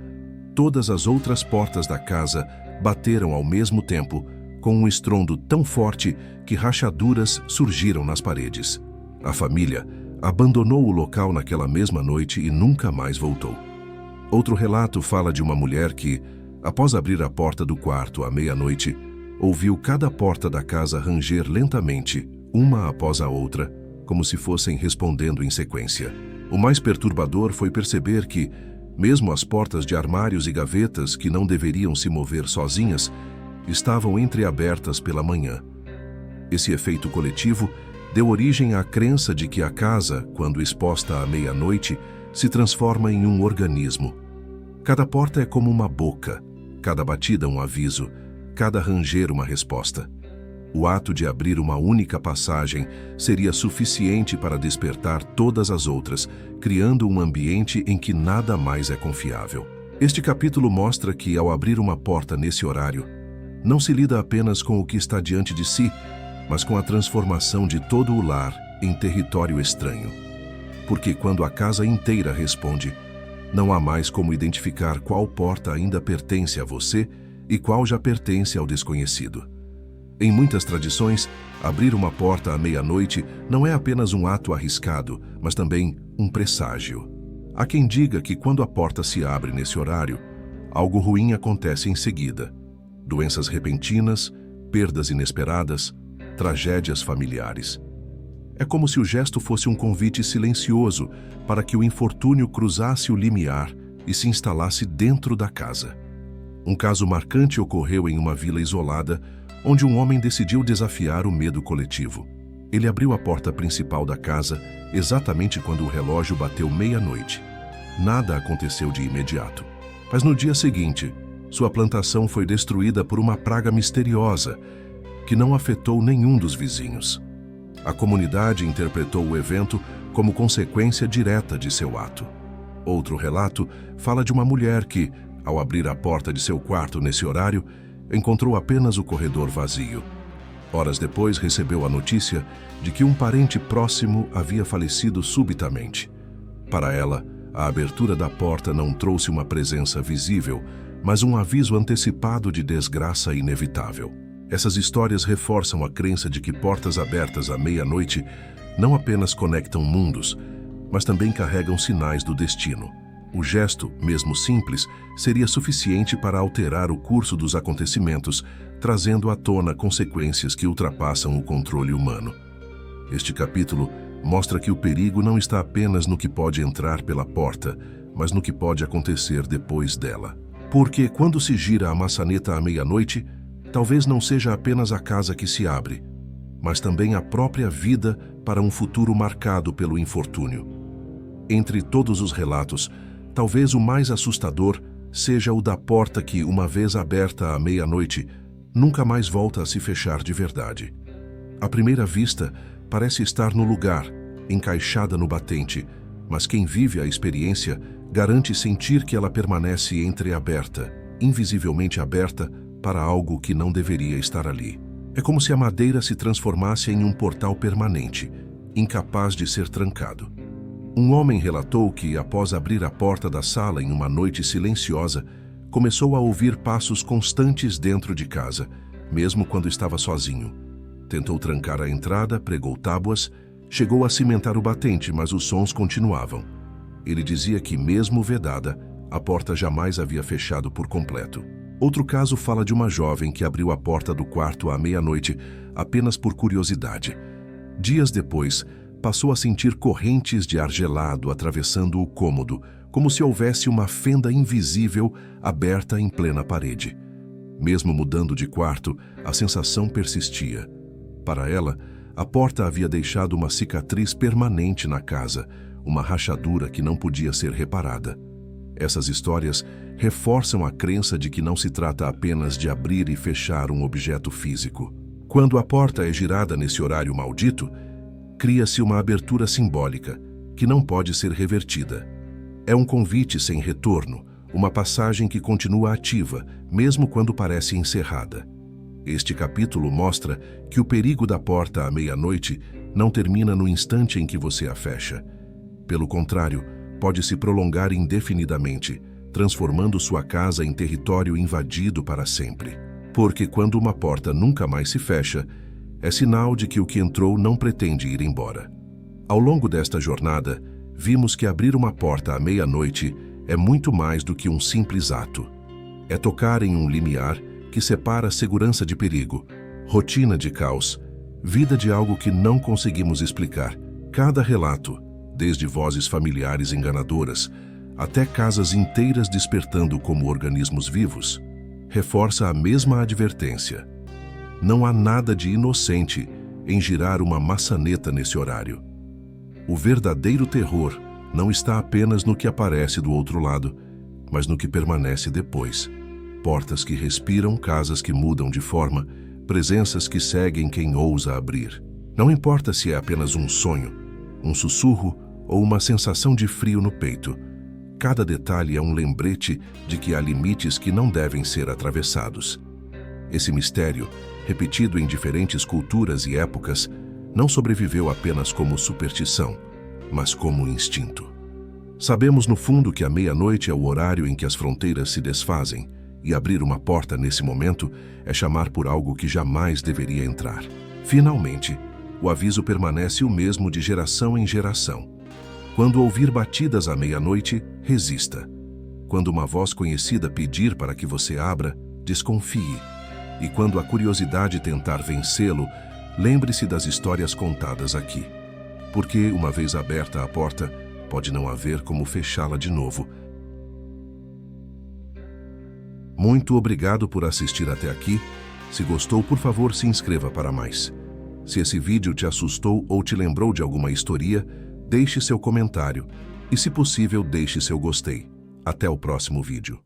todas as outras portas da casa bateram ao mesmo tempo, com um estrondo tão forte que rachaduras surgiram nas paredes. A família abandonou o local naquela mesma noite e nunca mais voltou. Outro relato fala de uma mulher que, após abrir a porta do quarto à meia-noite, ouviu cada porta da casa ranger lentamente, uma após a outra, como se fossem respondendo em sequência. O mais perturbador foi perceber que, mesmo as portas de armários e gavetas que não deveriam se mover sozinhas, estavam entreabertas pela manhã. Esse efeito coletivo deu origem à crença de que a casa, quando exposta à meia-noite, se transforma em um organismo. Cada porta é como uma boca, cada batida um aviso, cada ranger uma resposta. O ato de abrir uma única passagem seria suficiente para despertar todas as outras, criando um ambiente em que nada mais é confiável. Este capítulo mostra que, ao abrir uma porta nesse horário, não se lida apenas com o que está diante de si, mas com a transformação de todo o lar em território estranho. Porque quando a casa inteira responde, não há mais como identificar qual porta ainda pertence a você e qual já pertence ao desconhecido. Em muitas tradições, abrir uma porta à meia-noite não é apenas um ato arriscado, mas também um presságio. Há quem diga que quando a porta se abre nesse horário, algo ruim acontece em seguida. Doenças repentinas, perdas inesperadas, tragédias familiares. É como se o gesto fosse um convite silencioso para que o infortúnio cruzasse o limiar e se instalasse dentro da casa. Um caso marcante ocorreu em uma vila isolada, onde um homem decidiu desafiar o medo coletivo. Ele abriu a porta principal da casa exatamente quando o relógio bateu meia-noite. Nada aconteceu de imediato, mas no dia seguinte, sua plantação foi destruída por uma praga misteriosa que não afetou nenhum dos vizinhos. A comunidade interpretou o evento como consequência direta de seu ato. Outro relato fala de uma mulher que, ao abrir a porta de seu quarto nesse horário, encontrou apenas o corredor vazio. Horas depois, recebeu a notícia de que um parente próximo havia falecido subitamente. Para ela, a abertura da porta não trouxe uma presença visível, mas um aviso antecipado de desgraça inevitável. Essas histórias reforçam a crença de que portas abertas à meia-noite não apenas conectam mundos, mas também carregam sinais do destino. O gesto, mesmo simples, seria suficiente para alterar o curso dos acontecimentos, trazendo à tona consequências que ultrapassam o controle humano. Este capítulo mostra que o perigo não está apenas no que pode entrar pela porta, mas no que pode acontecer depois dela. Porque quando se gira a maçaneta à meia-noite, talvez não seja apenas a casa que se abre, mas também a própria vida para um futuro marcado pelo infortúnio. Entre todos os relatos, talvez o mais assustador seja o da porta que, uma vez aberta à meia-noite, nunca mais volta a se fechar de verdade. À primeira vista, parece estar no lugar, encaixada no batente, mas quem vive a experiência garante sentir que ela permanece entreaberta, invisivelmente aberta, para algo que não deveria estar ali. É como se a madeira se transformasse em um portal permanente, incapaz de ser trancado. Um homem relatou que, após abrir a porta da sala em uma noite silenciosa, começou a ouvir passos constantes dentro de casa, mesmo quando estava sozinho. Tentou trancar a entrada, pregou tábuas, chegou a cimentar o batente, mas os sons continuavam. Ele dizia que, mesmo vedada, a porta jamais havia fechado por completo. Outro caso fala de uma jovem que abriu a porta do quarto à meia-noite apenas por curiosidade. Dias depois, passou a sentir correntes de ar gelado atravessando o cômodo, como se houvesse uma fenda invisível aberta em plena parede. Mesmo mudando de quarto, a sensação persistia. Para ela, a porta havia deixado uma cicatriz permanente na casa, uma rachadura que não podia ser reparada. Essas histórias reforçam a crença de que não se trata apenas de abrir e fechar um objeto físico. Quando a porta é girada nesse horário maldito, cria-se uma abertura simbólica, que não pode ser revertida. É um convite sem retorno, uma passagem que continua ativa, mesmo quando parece encerrada. Este capítulo mostra que o perigo da porta à meia-noite não termina no instante em que você a fecha. Pelo contrário, pode se prolongar indefinidamente, transformando sua casa em território invadido para sempre. Porque quando uma porta nunca mais se fecha, é sinal de que o que entrou não pretende ir embora. Ao longo desta jornada, vimos que abrir uma porta à meia-noite é muito mais do que um simples ato. É tocar em um limiar que separa segurança de perigo, rotina de caos, vida de algo que não conseguimos explicar. Cada relato, desde vozes familiares enganadoras até casas inteiras despertando como organismos vivos, reforça a mesma advertência. Não há nada de inocente em girar uma maçaneta nesse horário. O verdadeiro terror não está apenas no que aparece do outro lado, mas no que permanece depois. Portas que respiram, casas que mudam de forma, presenças que seguem quem ousa abrir. Não importa se é apenas um sonho, um sussurro ou uma sensação de frio no peito. Cada detalhe é um lembrete de que há limites que não devem ser atravessados. Esse mistério, repetido em diferentes culturas e épocas, não sobreviveu apenas como superstição, mas como instinto. Sabemos no fundo que a meia-noite é o horário em que as fronteiras se desfazem, e abrir uma porta nesse momento é chamar por algo que jamais deveria entrar. Finalmente, o aviso permanece o mesmo de geração em geração. Quando ouvir batidas à meia-noite, resista. Quando uma voz conhecida pedir para que você abra, desconfie. E quando a curiosidade tentar vencê-lo, lembre-se das histórias contadas aqui. Porque, uma vez aberta a porta, pode não haver como fechá-la de novo. Muito obrigado por assistir até aqui. Se gostou, por favor, se inscreva para mais. Se esse vídeo te assustou ou te lembrou de alguma história, deixe seu comentário e, se possível, deixe seu gostei. Até o próximo vídeo.